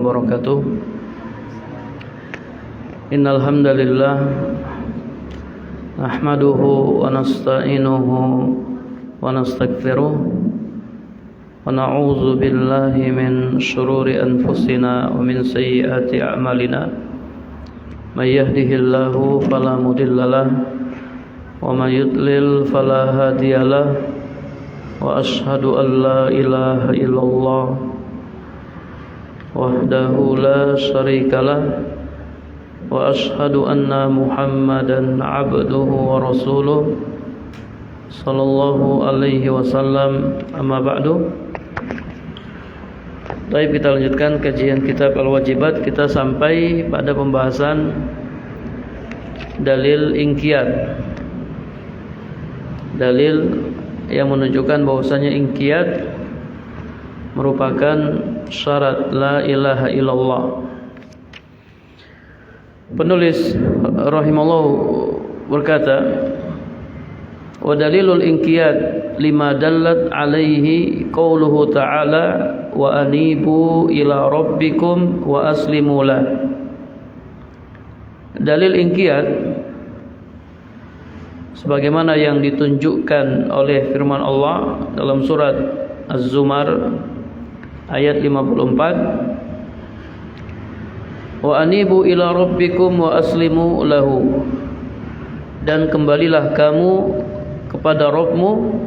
wabarakatuh. Innal hamdalillah nahmaduhu wa nasta'inuhu wa nastaghfiruh wa na'udzu billahi min shururi anfusina wa min sayyiati a'malina. May yahdihillahu fala mudhillalah wa may yudlil fala hadiyalah. Wa ashhadu an la ilaha illallah wahdahu la syarikalah wa ashhadu anna Muhammadan abduhu wa rasuluh sallallahu alaihi wasallam. Amma ba'du. Baik, kita lanjutkan kajian kitab Al-Wajibat. Kita sampai pada pembahasan dalil inqiyad. Dalil yang menunjukkan bahwasanya inqiyad merupakan syarat la ilaha illallah. Penulis rahimallahu berkata, wa dalilul inqiyad lima dallat alaihi qauluhu ta'ala wa anibu ila rabbikum wa aslimu lah. Dalil inqiyad sebagaimana yang ditunjukkan oleh firman Allah dalam surat Az-Zumar ayat 54, wa anibu ila rabbikum wa aslimu lahu, dan kembalilah kamu kepada Rabbmu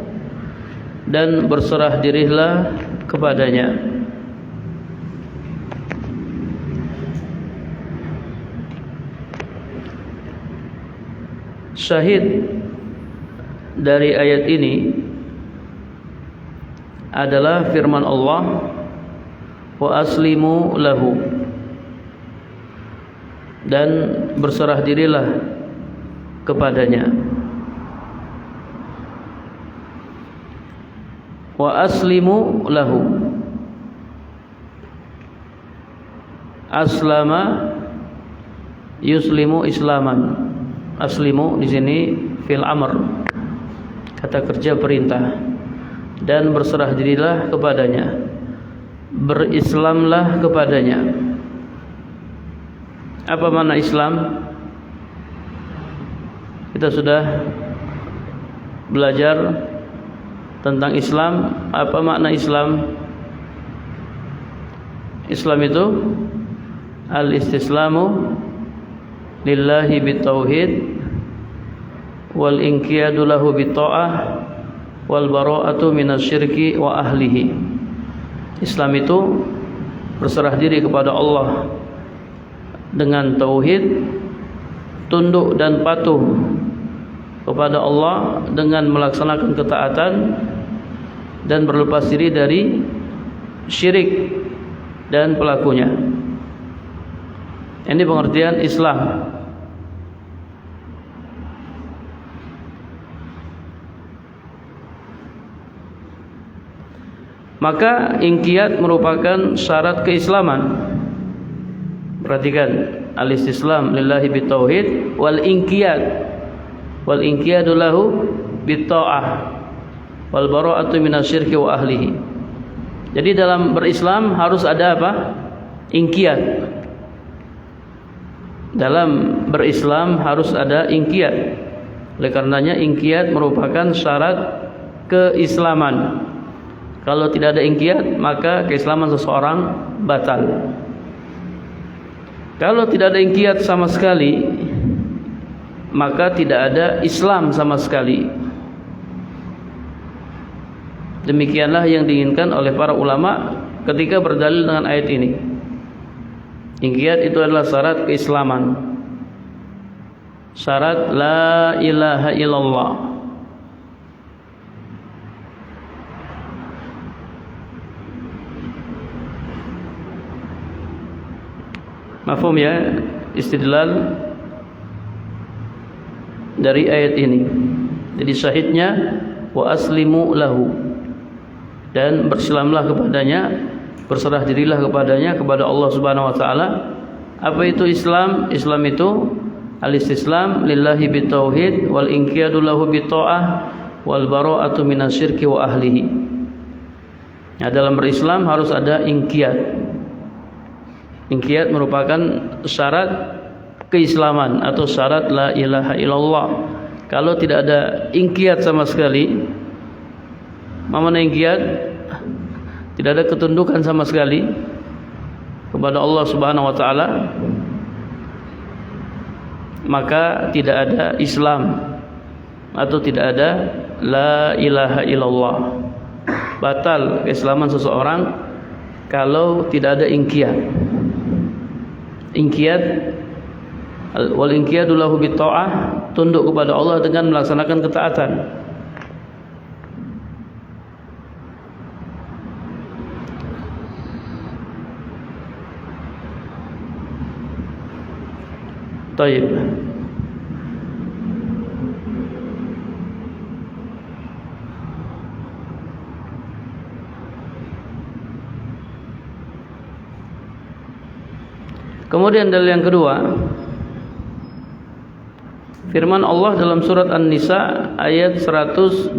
dan berserah dirilah kepadanya. Syahid dari ayat ini adalah firman Allah, wa aslimu lahu, dan berserah dirilah kepadanya. Wa aslimu lahu, aslama yuslimu islaman. Aslimu di sini fil amr, kata kerja perintah, dan berserah dirilah kepadanya, berislamlah kepadanya. Apa makna Islam? Kita sudah belajar tentang Islam. Apa makna Islam? Islam itu al-istislamu lillahi bitauhid wal inqiyadu lahu bitta'ah wal bara'atu minasyirki wa ahlihi. Islam itu berserah diri kepada Allah dengan tauhid, tunduk dan patuh kepada Allah dengan melaksanakan ketaatan, dan berlepas diri dari syirik dan pelakunya. Ini pengertian Islam. Maka inqiyad merupakan syarat keislaman. Perhatikan, al-istislam lillahi bitauhid wal inqiyad. Wal inqiyadu lahu bitta'ah wal bara'atu minasyirki wa ahlihi. Jadi dalam berislam harus ada apa? Inqiyad. Dalam berislam harus ada inqiyad. Oleh karenanya inqiyad merupakan syarat keislaman. Kalau tidak ada inqiyad, maka keislaman seseorang batal. Kalau tidak ada inqiyad sama sekali, maka tidak ada Islam sama sekali. Demikianlah yang diinginkan oleh para ulama ketika berdalil dengan ayat ini. Inqiyad itu adalah syarat keislaman, syarat la ilaha illallah. Mafhum ya istidlal dari ayat ini. Jadi syahidnya wa aslimu lahu, dan berislamlah kepadanya, berserah dirilah kepadanya, kepada Allah Subhanahu wa taala. Apa itu Islam? Islam itu al-istislam lillahi bitauhid wal inqiyadu lahu bitta'ah wal bara'atu minasyirki wa ahlihi. Nah, dalam berislam harus ada inqiyad. Inqiyad merupakan syarat keislaman atau syarat la ilaha illallah. Kalau tidak ada inqiyad sama sekali, mana inqiyad? Tidak ada ketundukan sama sekali kepada Allah Subhanahu wa taala, maka tidak ada Islam atau tidak ada la ilaha illallah. Batal keislaman seseorang kalau tidak ada inqiyad. Inqiyad wal inqiyadu lahu bitta'ah, tunduk kepada Allah dengan melaksanakan ketaatan. Taib. Kemudian dalil yang kedua, firman Allah dalam surat An-Nisa ayat 125.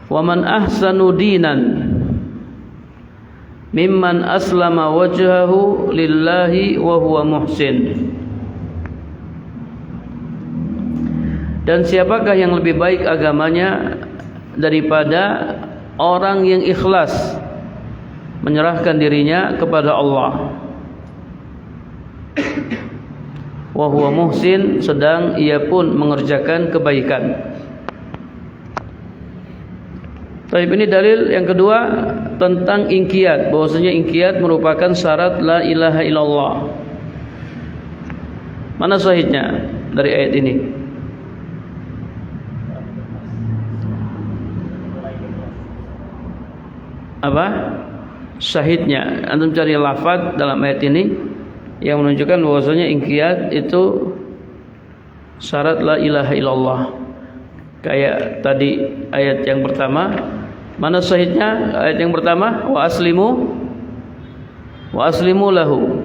Wa man ahsanu dinan mimman aslama wajhahu lillahi wa huwa muhsin. Dan siapakah yang lebih baik agamanya daripada orang yang ikhlas menyerahkan dirinya kepada Allah, wa huwa muhsin, sedang ia pun mengerjakan kebaikan. Baik, ini dalil yang kedua tentang inqiyad, bahwasanya inqiyad merupakan syarat la ilaha illallah. Mana sahihnya dari ayat ini? Apa? Syahidnya, antum cari lafaz dalam ayat ini yang menunjukkan bahwasanya inqiyad itu syarat la ilaha illallah. Kayak tadi ayat yang pertama, mana syahidnya? Ayat yang pertama, wa aslimu lahu.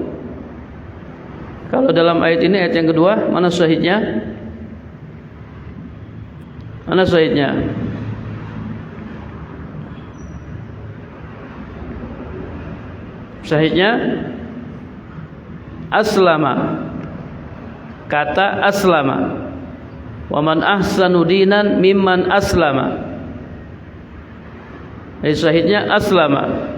Kalau dalam ayat ini ayat yang kedua, mana syahidnya? Mana syahidnya? Syahidnya aslama, kata aslama. Wa man ahsanu dinan mimman aslama. Syahidnya aslama.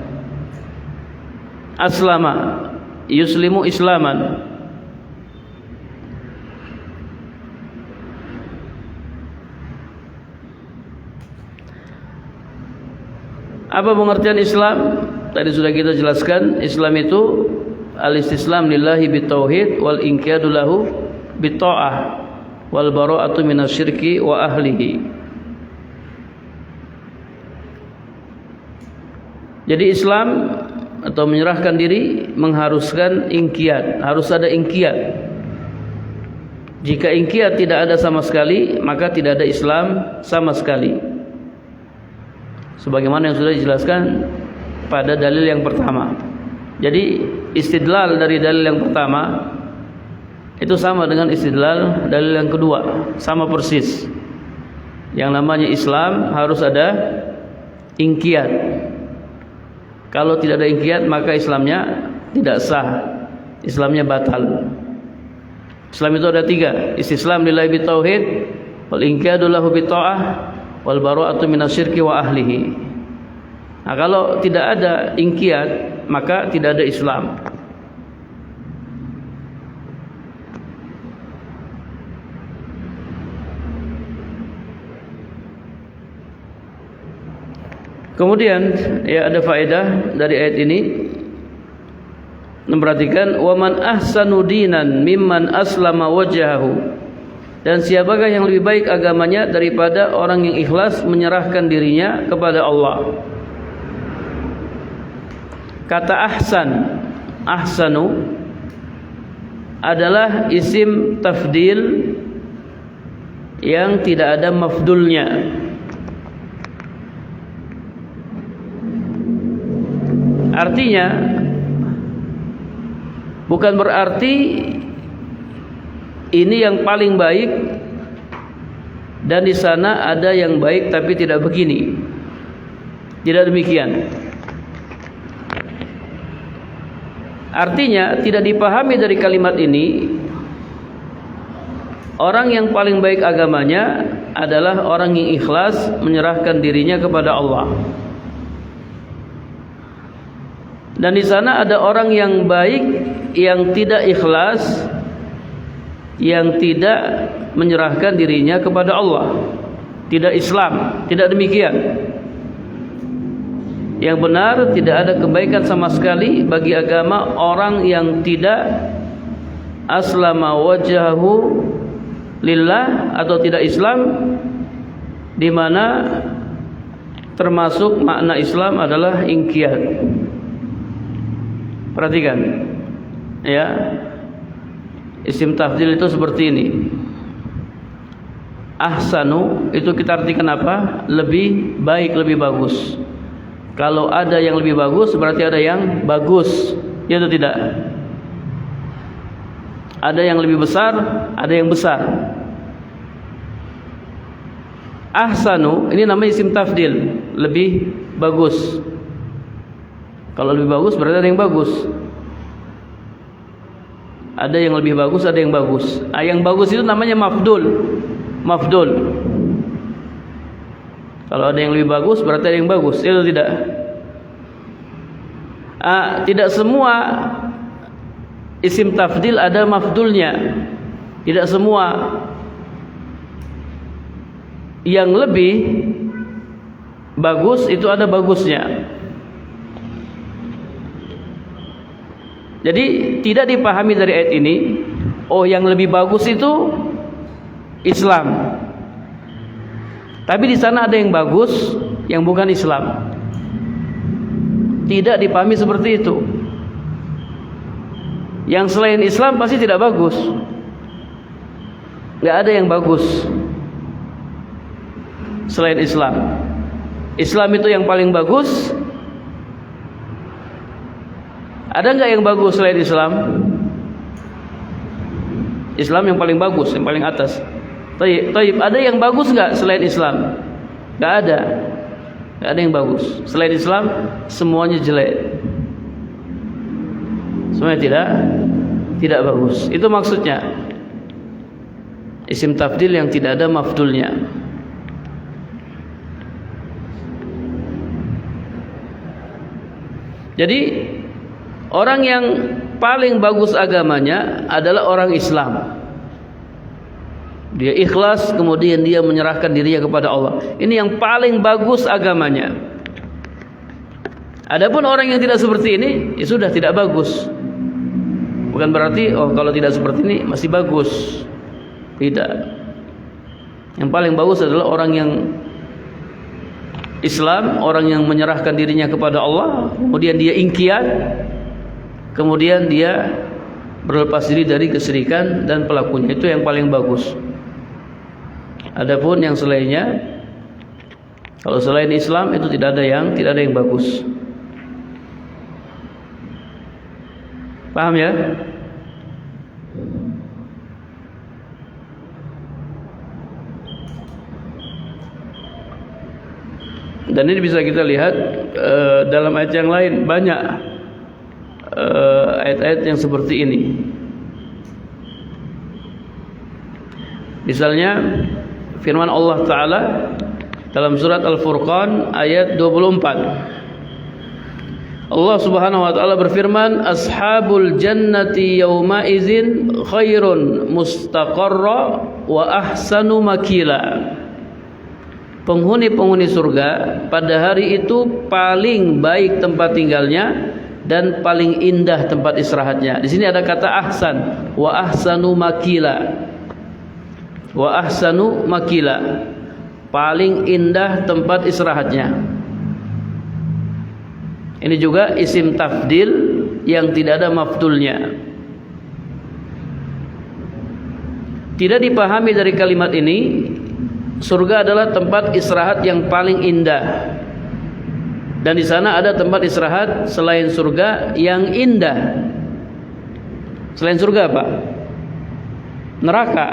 Aslama yuslimu islaman. Apa pengertian Islam? Tadi sudah kita jelaskan, Islam itu al-istislam lillahi bitauhid wal inqiyadu lahu bitta'ah wal bara'atu minasyirki wa ahlihi. Jadi Islam atau menyerahkan diri mengharuskan inqiyad, harus ada inqiyad. Jika inqiyad tidak ada sama sekali, maka tidak ada Islam sama sekali. Sebagaimana yang sudah dijelaskan pada dalil yang pertama. Jadi istidlal dari dalil yang pertama itu sama dengan istidlal dalil yang kedua, sama persis. Yang namanya Islam harus ada inqiyad. Kalau tidak ada inqiyad, maka Islamnya tidak sah, Islamnya batal. Islam itu ada tiga: istislam lillahi bitauhid, wal inqiyadu lahu bitta'ah, wal bara'atu minasyirki wa ahlihi. Nah, kalau tidak ada inqiyad, maka tidak ada Islam. Kemudian ya ada faedah dari ayat ini. Memperhatikan wa man ahsanu dinan mimman aslama wajhahu. Dan siapakah yang lebih baik agamanya daripada orang yang ikhlas menyerahkan dirinya kepada Allah. Kata ahsan, ahsanu adalah isim tafdil yang tidak ada mafdulnya. Artinya bukan berarti ini yang paling baik dan di sana ada yang baik tapi tidak begini. Tidak demikian. Artinya tidak dipahami dari kalimat ini, orang yang paling baik agamanya adalah orang yang ikhlas menyerahkan dirinya kepada Allah. Dan di sana ada orang yang baik yang tidak ikhlas, yang tidak menyerahkan dirinya kepada Allah, tidak Islam. Tidak demikian. Yang benar, tidak ada kebaikan sama sekali bagi agama orang yang tidak aslama wajhahu lillah, atau tidak Islam, di mana termasuk makna Islam adalah inqiyad. Perhatikan ya, isim tafdil itu seperti ini. Ahsanu itu kita artikan apa? Lebih baik, lebih bagus. Kalau ada yang lebih bagus berarti ada yang bagus, ya atau tidak? Ada yang lebih besar, ada yang besar. Ahsanu ini namanya isim tafdil, lebih bagus. Kalau lebih bagus berarti ada yang bagus. Ada yang lebih bagus, ada yang bagus. Yang bagus itu namanya mafdul. Mafdul. Kalau ada yang lebih bagus berarti ada yang bagus, itu tidak. Tidak semua isim tafdil ada mafdulnya. Tidak semua. Yang lebih bagus itu ada bagusnya. Jadi tidak dipahami dari ayat ini, oh yang lebih bagus itu Islam. Tapi di sana ada yang bagus yang bukan Islam. Tidak dipahami seperti itu. Yang selain Islam pasti tidak bagus. Nggak ada yang bagus selain Islam. Islam itu yang paling bagus. Ada nggak yang bagus selain Islam? Islam yang paling bagus, yang paling atas. Taib, ada yang bagus nggak selain Islam? Nggak ada. Nggak ada yang bagus selain Islam. Semuanya jelek. Semuanya tidak bagus. Itu maksudnya isim tafdil yang tidak ada mafdulnya. Jadi orang yang paling bagus agamanya adalah orang Islam. Dia ikhlas, kemudian dia menyerahkan dirinya kepada Allah. Ini yang paling bagus agamanya. Adapun orang yang tidak seperti ini, ya sudah tidak bagus. Bukan berarti kalau tidak seperti ini masih bagus. Tidak. Yang paling bagus adalah orang yang Islam, orang yang menyerahkan dirinya kepada Allah, kemudian dia inqiyad, kemudian dia berlepas diri dari kesyirikan dan pelakunya. Itu yang paling bagus. Adapun yang selainnya, kalau selain Islam itu tidak ada yang bagus. Paham ya? Dan ini bisa kita lihat dalam ayat yang lain, banyak ayat-ayat yang seperti ini. Misalnya firman Allah Ta'ala dalam surat Al-Furqan ayat 24. Allah Subhanahu wa taala berfirman, ashabul jannati yawma idzin khairun mustaqarra wa ahsanu makila. Penghuni-penghuni surga pada hari itu paling baik tempat tinggalnya dan paling indah tempat istirahatnya. Di sini ada kata ahsan, wa ahsanu makila. Wa ahsanu makila, paling indah tempat istirahatnya. Ini juga isim tafdil yang tidak ada mafdulnya. Tidak dipahami dari kalimat ini, surga adalah tempat istirahat yang paling indah. Dan di sana ada tempat istirahat selain surga yang indah. Selain surga apa? Neraka.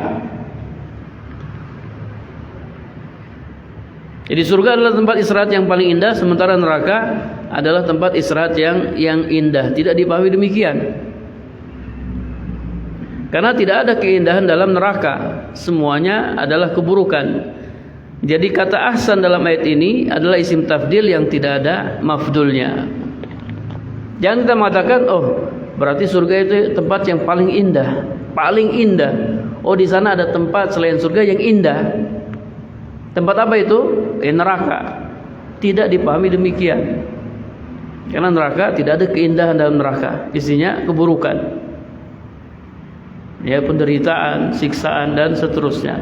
Jadi surga adalah tempat istirahat yang paling indah, sementara neraka adalah tempat istirahat yang indah. Tidak dipahami demikian. Karena tidak ada keindahan dalam neraka, semuanya adalah keburukan. Jadi kata ahsan dalam ayat ini adalah isim tafdil yang tidak ada mafdulnya. Jangan kita mengatakan, oh berarti surga itu tempat yang paling indah, paling indah. Oh di sana ada tempat selain surga yang indah. Tempat apa itu? Neraka. Tidak dipahami demikian. Karena neraka tidak ada keindahan dalam neraka, isinya keburukan. Ya, penderitaan, siksaan dan seterusnya.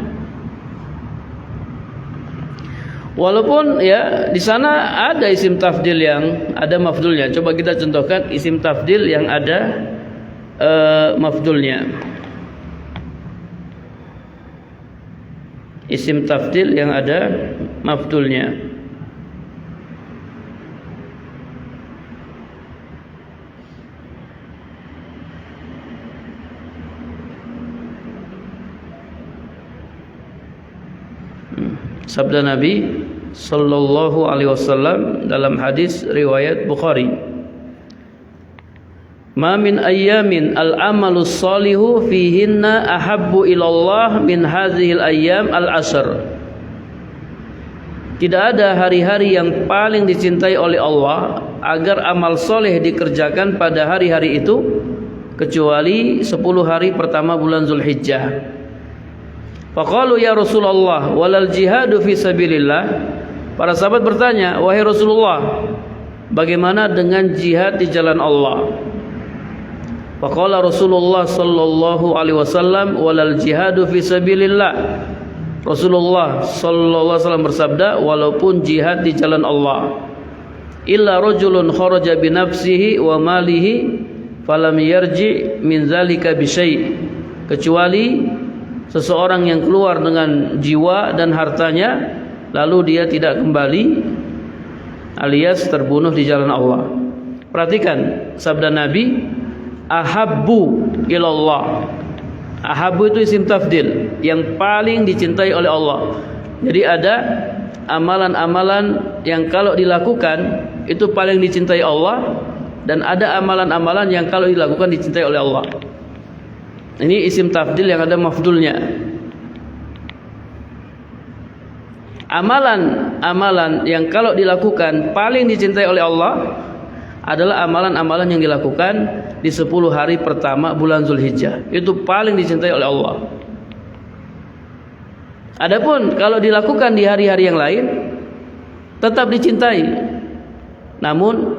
Walaupun ya di sana ada isim tafdil yang ada mafdulnya. Coba kita contohkan isim tafdil yang ada mafdulnya. Isim tafdil yang ada mafdulnya. Sabda Nabi sallallahu alaihi wasallam dalam hadis riwayat Bukhari, "Ma min ayyamin al-amalus salihu fihinna ahabbu ilallah min hadhil ayyam al-ashr." Tidak ada hari-hari yang paling dicintai oleh Allah agar amal soleh dikerjakan pada hari-hari itu kecuali 10 hari pertama bulan Zulhijjah. Faqalu ya Rasulullah walal jihadu fi sabilillah. Para sahabat bertanya, wahai Rasulullah, bagaimana dengan jihad di jalan Allah? Faqala Rasulullah sallallahu alaihi wasallam walal jihadu fi sabilillah. Rasulullah sallallahu alaihi wasallam bersabda, walaupun jihad di jalan Allah, illa rajulun kharaja bi nafsihi wa malihi falam yarji min zalika bi syai', kecuali seseorang yang keluar dengan jiwa dan hartanya lalu dia tidak kembali alias terbunuh di jalan Allah. Perhatikan sabda Nabi, ahabbu ilallah. Ahabbu itu isim tafdil, yang paling dicintai oleh Allah. Jadi ada amalan-amalan yang kalau dilakukan itu paling dicintai Allah, dan ada amalan-amalan yang kalau dilakukan dicintai oleh Allah. Ini isim tafdil yang ada mafdulnya. Amalan-amalan yang kalau dilakukan paling dicintai oleh Allah adalah amalan-amalan yang dilakukan di 10 hari pertama bulan Zulhijjah. Itu paling dicintai oleh Allah. Adapun kalau dilakukan di hari-hari yang lain tetap dicintai, namun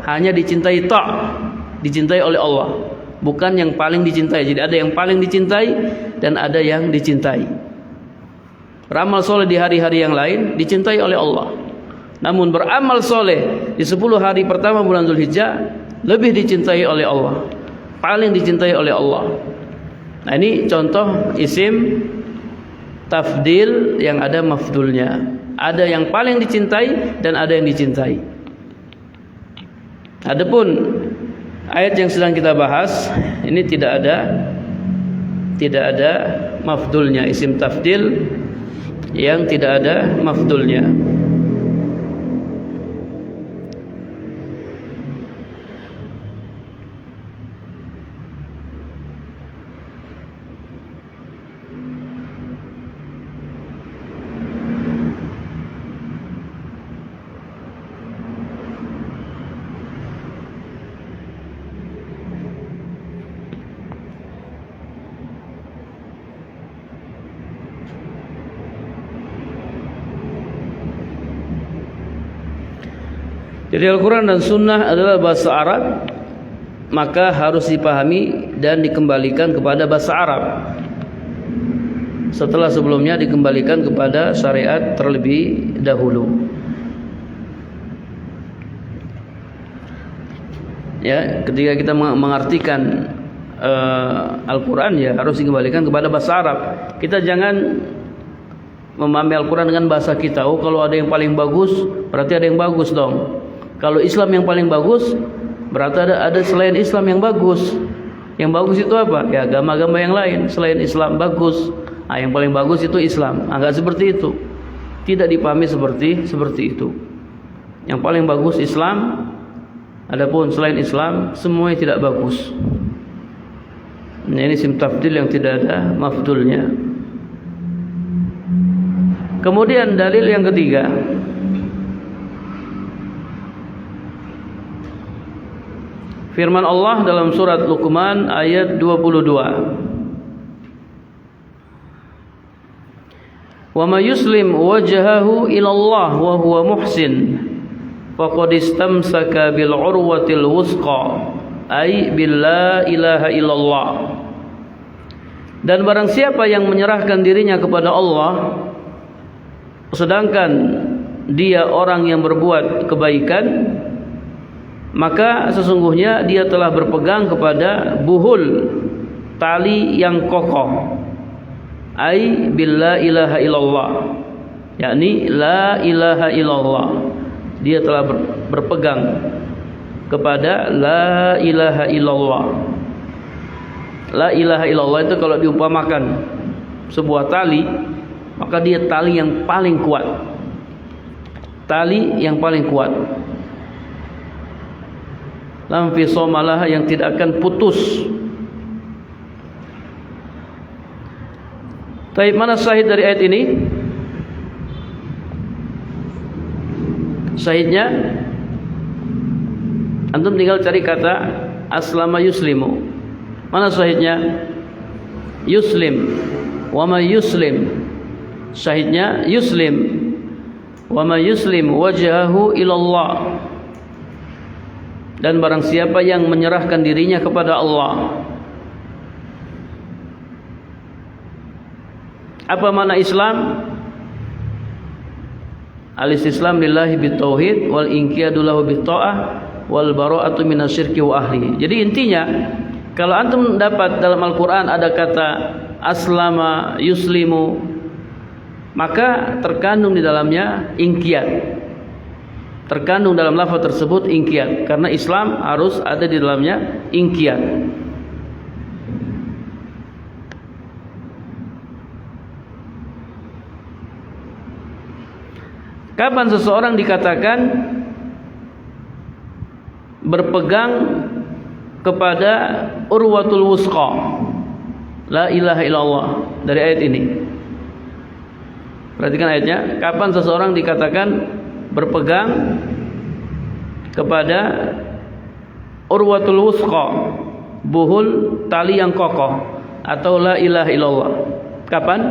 hanya dicintai dicintai oleh Allah, bukan yang paling dicintai. Jadi ada yang paling dicintai dan ada yang dicintai. Beramal soleh di hari-hari yang lain dicintai oleh Allah, namun beramal soleh di 10 hari pertama bulan Zulhijjah lebih dicintai oleh Allah, paling dicintai oleh Allah. Nah ini contoh isim tafdil yang ada mafdulnya. Ada yang paling dicintai dan ada yang dicintai. Adapun ayat yang sedang kita bahas ini tidak ada mafdulnya, isim tafdil yang tidak ada mafdulnya. Jadi Al-Quran dan Sunnah adalah bahasa Arab, maka harus dipahami dan dikembalikan kepada bahasa Arab, setelah sebelumnya dikembalikan kepada syariat terlebih dahulu. Ya, ketika kita mengartikan Al-Quran ya harus dikembalikan kepada bahasa Arab. Kita jangan memahami Al-Quran dengan bahasa kita. Oh kalau ada yang paling bagus berarti ada yang bagus dong. Kalau Islam yang paling bagus, berarti ada selain Islam yang bagus. Yang bagus itu apa? Ya agama-agama yang lain selain Islam bagus. Nah, yang paling bagus itu Islam. Enggak seperti itu. Tidak dipahami seperti itu. Yang paling bagus Islam, adapun selain Islam semuanya tidak bagus. Ini isim tafdil yang tidak ada mafdulnya. Kemudian dalil yang ketiga, firman Allah dalam surat Luqman ayat 22. Wa may yuslim wajhahu ila Allah wa huwa muhsin faqad istamsaka bil urwatil wusqa ay bil la ilaha illallah. Dan barang siapa yang menyerahkan dirinya kepada Allah sedangkan dia orang yang berbuat kebaikan, maka sesungguhnya dia telah berpegang kepada buhul tali yang kokoh, ai bil la ilaha illallah, yakni la ilaha illallah. Dia telah berpegang kepada la ilaha illallah. La ilaha illallah itu kalau diumpamakan sebuah tali, maka dia tali yang paling kuat. Tali yang paling kuat. Lam fisamalah, yang tidak akan putus. Taib, mana syahid dari ayat ini? Syahidnya antum tinggal cari kata aslama yuslimu. Mana syahidnya? Yuslim. Wa may yuslim. Syahidnya yuslim. Wa may yuslim wajhahu ilallah. Dan barang siapa yang menyerahkan dirinya kepada Allah. Apa makna Islam? Al-istislam lillahi bitauhid wal inqiyadu lahu bitta'ah wal bara'atu minasyirki wa ahli. Jadi intinya, kalau antum dapat dalam Al-Qur'an ada kata aslama yuslimu, maka terkandung di dalamnya inqiyad. Terkandung dalam lafaz tersebut inqiyad, karena Islam harus ada di dalamnya inqiyad. Kapan seseorang dikatakan berpegang kepada urwatul wusqa, la ilaha illallah, dari ayat ini? Perhatikan ayatnya. Kapan seseorang dikatakan berpegang kepada urwatul wusqa, buhul tali yang kokoh, atau la ilaha illallah? Kapan?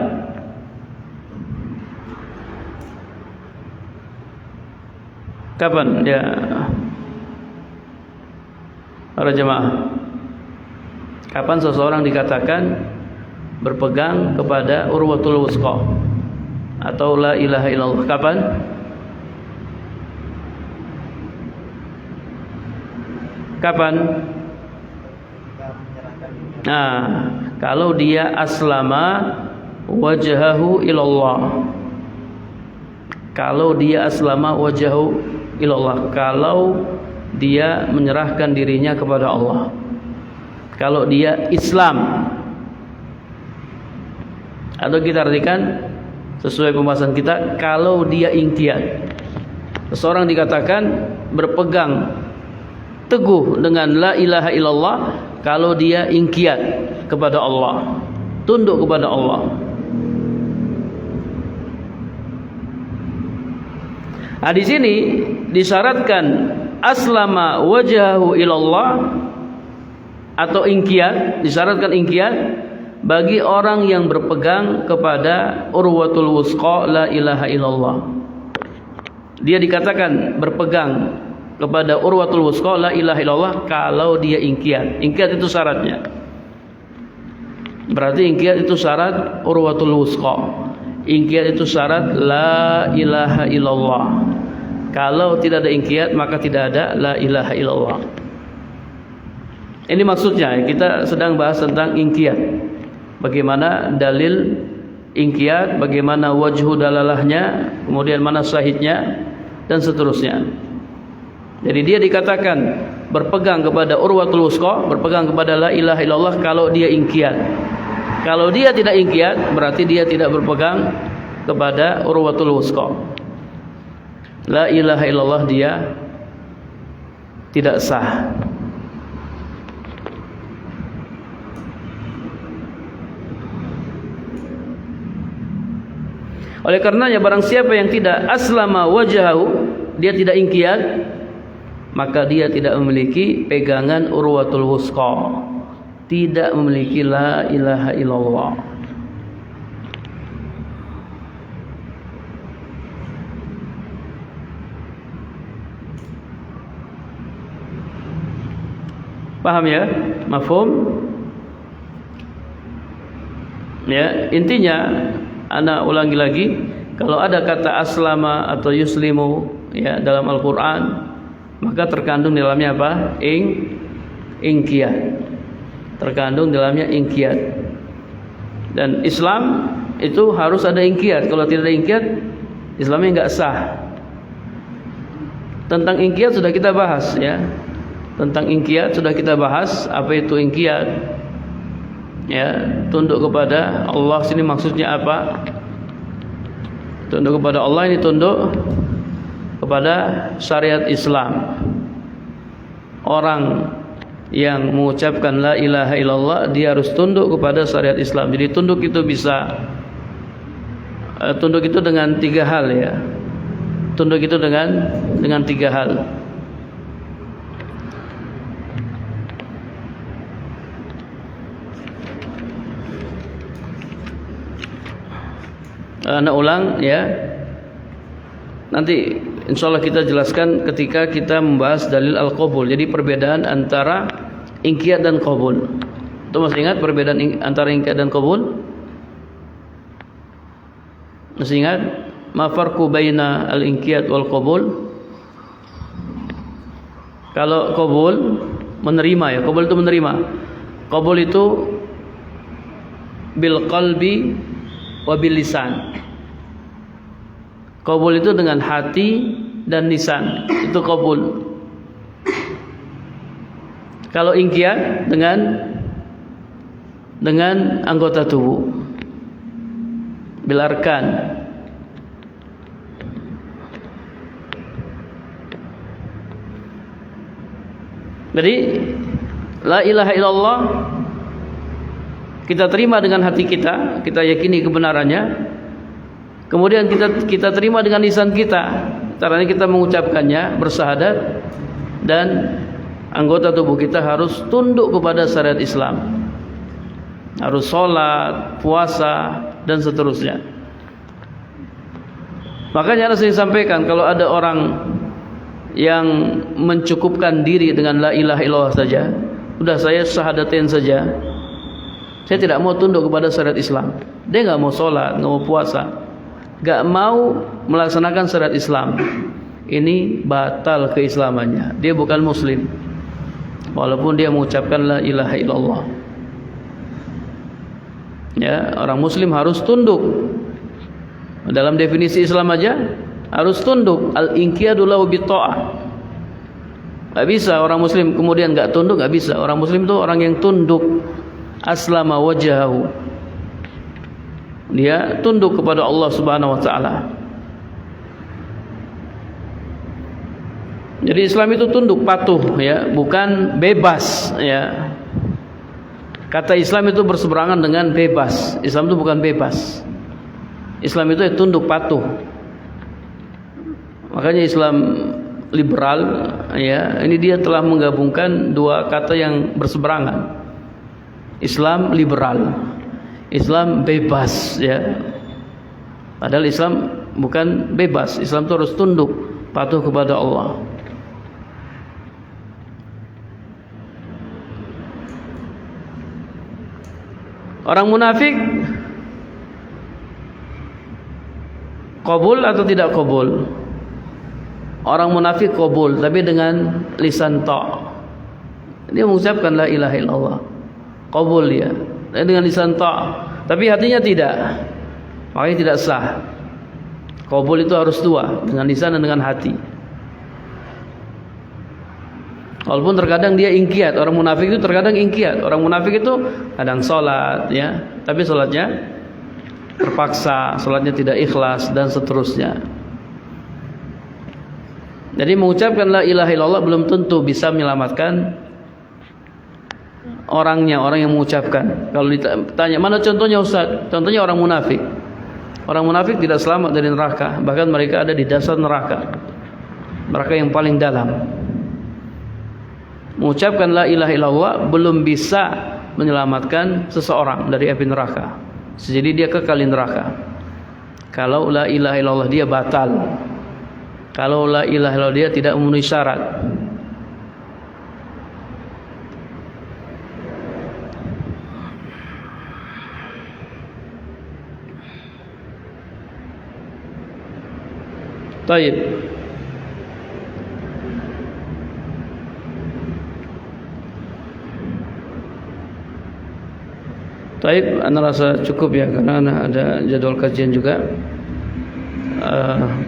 Kapan ya para jemaah? Kapan seseorang dikatakan berpegang kepada urwatul wusqa atau la ilaha illallah? Kapan? Kapan? Nah, kalau dia aslama wajhahu ilallah. Kalau dia aslama wajhahu ilallah, kalau dia menyerahkan dirinya kepada Allah. Kalau dia Islam, atau kita artikan sesuai pembahasan kita, kalau dia inqiyad. Seseorang dikatakan berpegang teguh dengan la ilaha illallah kalau dia inqiyad kepada Allah, tunduk kepada Allah. Nah, di sini disyaratkan aslama wajhahu ilallah atau inqiyad, disyaratkan inqiyad bagi orang yang berpegang kepada urwatul wusqa la ilaha illallah. Dia dikatakan berpegang kepada urwatul wusqa la ilaha illallah kalau dia inqiyad. Inqiyad itu syaratnya. Berarti inqiyad itu syarat urwatul wusqa. Inqiyad itu syarat la ilaha illallah. Kalau tidak ada inqiyad maka tidak ada la ilaha illallah. Ini maksudnya, kita sedang bahas tentang inqiyad. Bagaimana dalil inqiyad, bagaimana wajhu dalalahnya, kemudian mana syahidnya, dan seterusnya. Jadi dia dikatakan berpegang kepada urwatul wusqa, berpegang kepada la ilaha illallah kalau dia inqiyad. Kalau dia tidak inqiyad, berarti dia tidak berpegang kepada urwatul wusqa. la ilaha illallah dia tidak sah. Oleh karenanya barang siapa yang tidak aslama wajahu, dia tidak inqiyad, maka dia tidak memiliki pegangan urwatul wusqa, tidak memiliki la ilaha illallah. Paham ya? Mafhum? Ya, intinya ana ulangi lagi, kalau ada kata aslama atau yuslimu ya dalam Al-Qur'an, maka terkandung di dalamnya apa? Inqiyad. Terkandung di dalamnya inqiyad. Dan Islam itu harus ada inqiyad. Kalau tidak ada inqiyad, Islamnya enggak sah. Tentang inqiyad sudah kita bahas ya. Tentang inqiyad sudah kita bahas. Apa itu inqiyad? Ya, tunduk kepada Allah sini maksudnya apa? Tunduk kepada Allah ini tunduk kepada syariat Islam. Orang yang mengucapkan la ilaha illallah, dia harus tunduk kepada syariat Islam. Jadi tunduk itu bisa tunduk itu dengan tiga hal ya. Tunduk itu dengan tiga hal. Anak ulang ya. Nanti insyaallah kita jelaskan ketika kita membahas dalil al-qabul. Jadi perbedaan antara inqiyad dan qabul. Itu masih ingat perbedaan antara inqiyad dan qabul? Masih ingat? Ma farqu baina al-inqiyad wal qabul? Kalau qabul menerima ya, qabul itu menerima. Qabul itu bil qalbi wa bil lisan. Qabul itu dengan hati dan lisan, itu qabul. Kalau inqiyad dengan anggota tubuh, bil arkan. Jadi la ilaha illallah kita terima dengan hati kita, kita yakini kebenarannya. Kemudian kita terima dengan lisan kita, caranya kita mengucapkannya, bersyahadat, dan anggota tubuh kita harus tunduk kepada syariat Islam. Harus sholat, puasa, dan seterusnya. Makanya harus disampaikan, kalau ada orang yang mencukupkan diri dengan la ilaha illallah saja, udah saya syahadatin saja, saya tidak mau tunduk kepada syariat Islam. Dia nggak mau sholat, nggak mau puasa, nggak mau melaksanakan syariat Islam. Ini batal keislamannya. Dia bukan muslim, walaupun dia mengucapkan la ilaha illallah. Ya, orang muslim harus tunduk. Dalam definisi Islam aja harus tunduk. Al-inqiyadu lahu bitta'ah. Gak bisa orang muslim kemudian gak tunduk, gak bisa. Orang muslim itu orang yang tunduk. Aslama wajahahu, dia tunduk kepada Allah Subhanahu wa taala. Jadi Islam itu tunduk, patuh ya, bukan bebas ya. Kata Islam itu berseberangan dengan bebas. Islam itu bukan bebas. Islam itu tunduk, patuh. Makanya Islam liberal ya, ini dia telah menggabungkan dua kata yang berseberangan. Islam liberal, Islam bebas ya. Padahal Islam bukan bebas. Islam itu harus tunduk, patuh kepada Allah. Orang munafik qabul atau tidak qabul? Orang munafik qabul, tapi dengan lisan ta'. Dia mengucapkan la ilaha illallah, qabul dia, dengan lisan ta', tapi hatinya tidak, makanya tidak sah. Qabul itu harus dua, dengan lisan dan dengan hati. Walaupun terkadang dia inqiyad. Orang munafik itu terkadang inqiyad. Orang munafik itu kadang sholat ya, tapi sholatnya terpaksa, sholatnya tidak ikhlas, dan seterusnya. Jadi mengucapkan la ilaha illallah belum tentu bisa menyelamatkan orangnya, orang yang mengucapkan. Kalau ditanya mana contohnya Ustaz? Contohnya orang munafik. Orang munafik tidak selamat dari neraka, bahkan mereka ada di dasar neraka, neraka yang paling dalam. Mengucapkan la ilaha illallah belum bisa menyelamatkan seseorang dari api neraka. Jadi dia kekal di neraka. Kalau la ilaha illallah dia batal, kalau la ilaha illallah dia tidak memenuhi syarat. Taib. Taib, anda rasa cukup ya, karena ada jadwal kajian juga.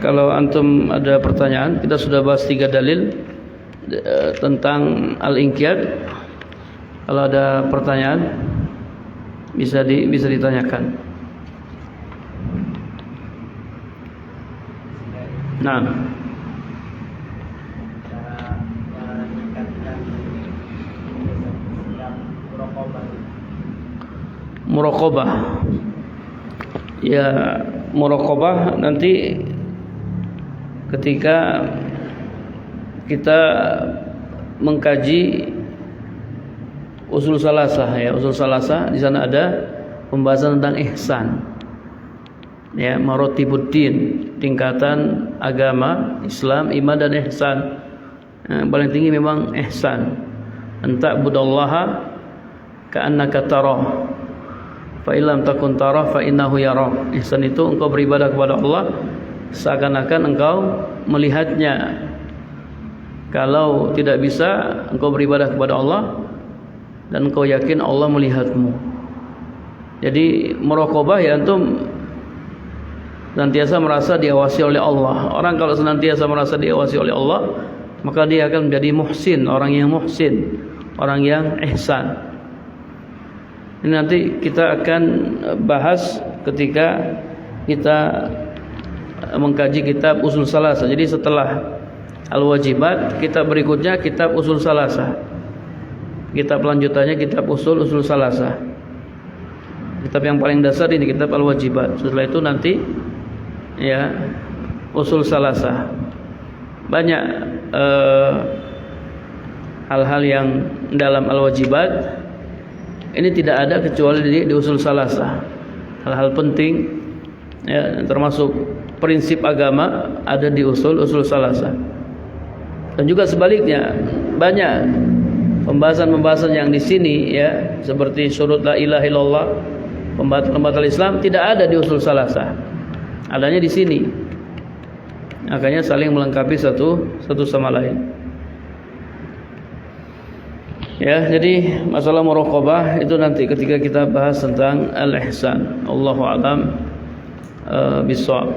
Kalau antum ada pertanyaan, kita sudah bahas 3 dalil tentang al-inqiyad. Kalau ada pertanyaan bisa ditanyakan. Nah, muraqabah. Ya, muraqabah nanti ketika kita mengkaji usul salasah ya, usul salasah di sana ada pembahasan tentang ihsan. Ya, maratibuddin, tingkatan agama Islam, iman dan ihsan. Yang paling tinggi memang ihsan. Anta budallaha ka'annaka tarah, fa illam takun tarah fa innahu yarak. Ihsan itu engkau beribadah kepada Allah seakan-akan engkau melihatnya. Kalau tidak bisa, engkau beribadah kepada Allah dan engkau yakin Allah melihatmu. Jadi muraqabah ya, antum senantiasa merasa diawasi oleh Allah. Orang kalau senantiasa merasa diawasi oleh Allah, maka dia akan menjadi muhsin, orang yang muhsin, orang yang ihsan. Ini nanti kita akan bahas ketika kita mengkaji kitab Usul Salasah. Jadi setelah Al-Wajibat, kitab berikutnya kitab Usul Salasah. Kitab lanjutannya kitab Usul Salasah. Kitab yang paling dasar ini kitab Al-Wajibat. Setelah itu nanti ya Usul Salasah. Banyak hal-hal yang dalam Al-Wajibat ini tidak ada kecuali di Usul Salasah. Hal-hal penting ya, termasuk prinsip agama ada di Usul Salasah. Dan juga sebaliknya, banyak pembahasan-pembahasan yang di sini ya, seperti syurut la ilaha illallah, pembatal Islam tidak ada di Usul Salasah. Adanya di sini. Makanya saling melengkapi satu sama lain. Ya, jadi masalah muraqabah itu nanti ketika kita bahas tentang al-ihsan. Allahu a'lam bishawab.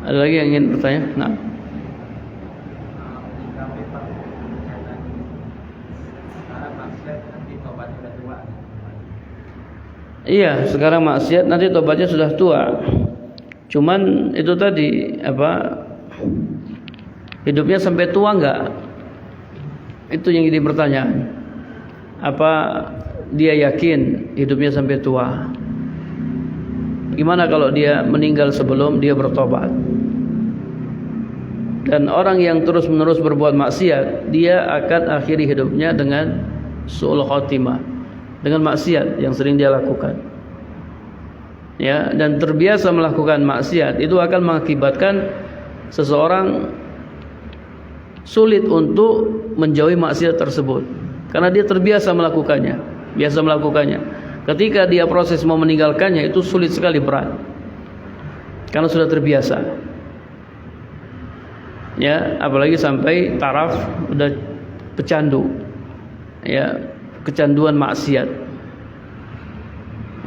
Ada lagi yang ingin bertanya? Nah. Iya, sekarang maksiat nanti tobatnya sudah tua. Cuman itu tadi hidupnya sampai tua enggak? Itu yang jadi pertanyaan. Apa dia yakin hidupnya sampai tua? Gimana kalau dia meninggal sebelum dia bertobat? Dan orang yang terus-menerus berbuat maksiat, dia akan akhiri hidupnya dengan su'ul khotimah, dengan maksiat yang sering dia lakukan. Ya, dan terbiasa melakukan maksiat itu akan mengakibatkan seseorang sulit untuk menjauhi maksiat tersebut karena dia terbiasa melakukannya, Ketika dia proses mau meninggalkannya itu sulit sekali, berat, karena sudah terbiasa. Ya, apalagi sampai taraf udah pecandu, ya, kecanduan maksiat.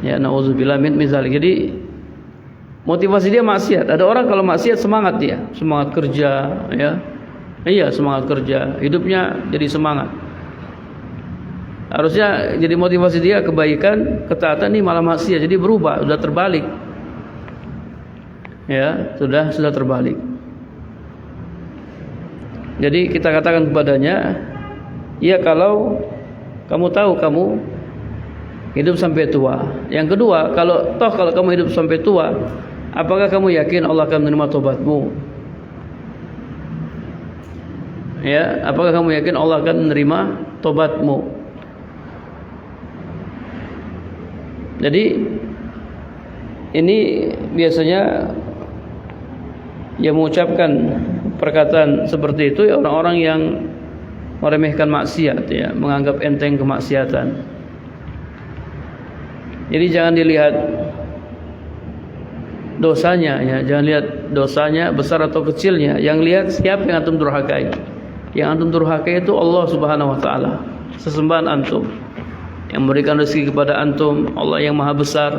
Ya, nauzubillah min zalik. Jadi motivasi dia maksiat. Ada orang kalau maksiat semangat dia, semangat kerja, ya. Iya, semangat kerja, hidupnya jadi semangat. Harusnya jadi motivasi dia kebaikan, ketaatan, nih malah maksiat. Jadi berubah, sudah terbalik. Ya, sudah terbalik. Jadi kita katakan kepadanya, ya kalau kamu tahu kamu hidup sampai tua. Yang kedua, kalau kamu hidup sampai tua, apakah kamu yakin Allah akan menerima tobatmu? Ya, apakah kamu yakin Allah akan menerima tobatmu? Jadi ini biasanya yang mengucapkan perkataan seperti itu ya orang-orang yang meremehkan maksiat, ya, menganggap enteng kemaksiatan. Jadi jangan dilihat dosanya, ya, jangan lihat dosanya besar atau kecilnya. Yang lihat siapa yang antum durhakai. Yang antum durhakai itu Allah Subhanahu wa taala, sesembahan antum. Yang memberikan rezeki kepada antum, Allah yang maha besar,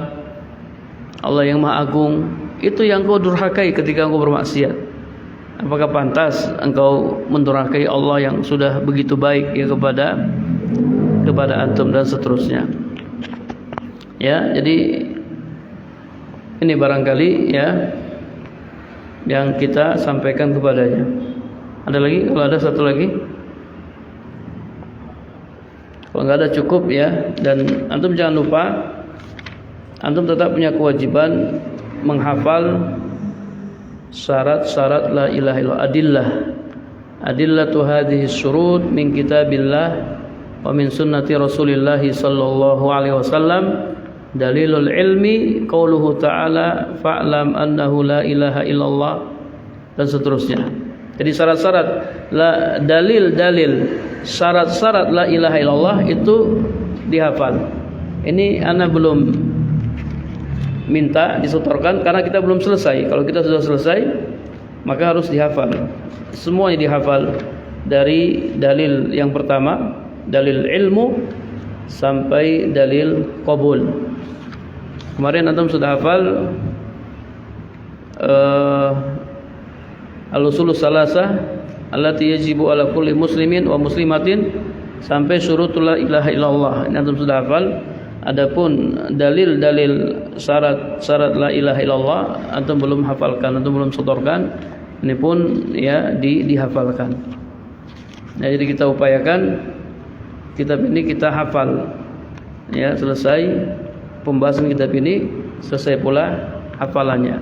Allah yang maha agung. Itu yang kau durhakai ketika engkau bermaksiat. Apakah pantas engkau mendurhakai Allah yang sudah begitu baik ya kepada antum dan seterusnya. Ya, jadi ini barangkali ya yang kita sampaikan kepadanya. Ada lagi? Kalau ada satu lagi? Kalau nggak ada cukup ya. Dan antum jangan lupa, antum tetap punya kewajiban menghafal syarat-syarat la ilaha illallah, adillatu hadhihi syurut min kitabillah wa min sunnati Rasulillah sallallahu alaihi wasallam. Dalilul ilmi qauluhu ta'ala fa'lam annahu la ilaha illallah, dan seterusnya. Jadi syarat-syarat dalil syarat-syarat la ilaha illallah itu dihafal. Ini ana belum minta disetorkan karena kita belum selesai. Kalau kita sudah selesai, maka harus dihafal. Semuanya dihafal dari dalil yang pertama, dalil ilmu, sampai dalil qabul. Kemarin antum sudah hafal al-usulus salasah allati yajibu ala kulli muslimin wa muslimatin sampai syurutul la ilaha illallah. Ini antum sudah hafal. Adapun dalil-dalil syarat la ilaha illallah antum belum hafalkan, antum belum setorkan. Ini pun ya dihafalkan. Nah, jadi kita upayakan kitab ini kita hafal. Ya, selesai pembahasan kitab ini, selesai pula hafalannya.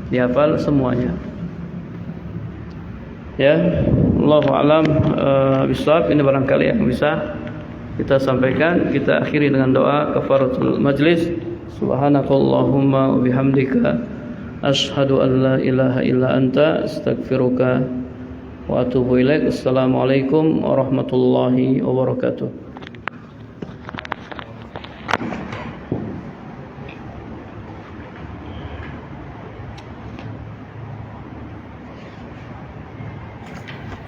Dihafal semuanya. Ya, Allahu a'lam bishawab. Ini barangkali yang bisa kita sampaikan. Kita akhiri dengan doa kafaratul majlis. Subhanakallahumma wa bihamdika asyhadu an la ilaha illa anta astaghfiruka wa atubu ilaik. Assalamualaikum warahmatullahi wabarakatuh.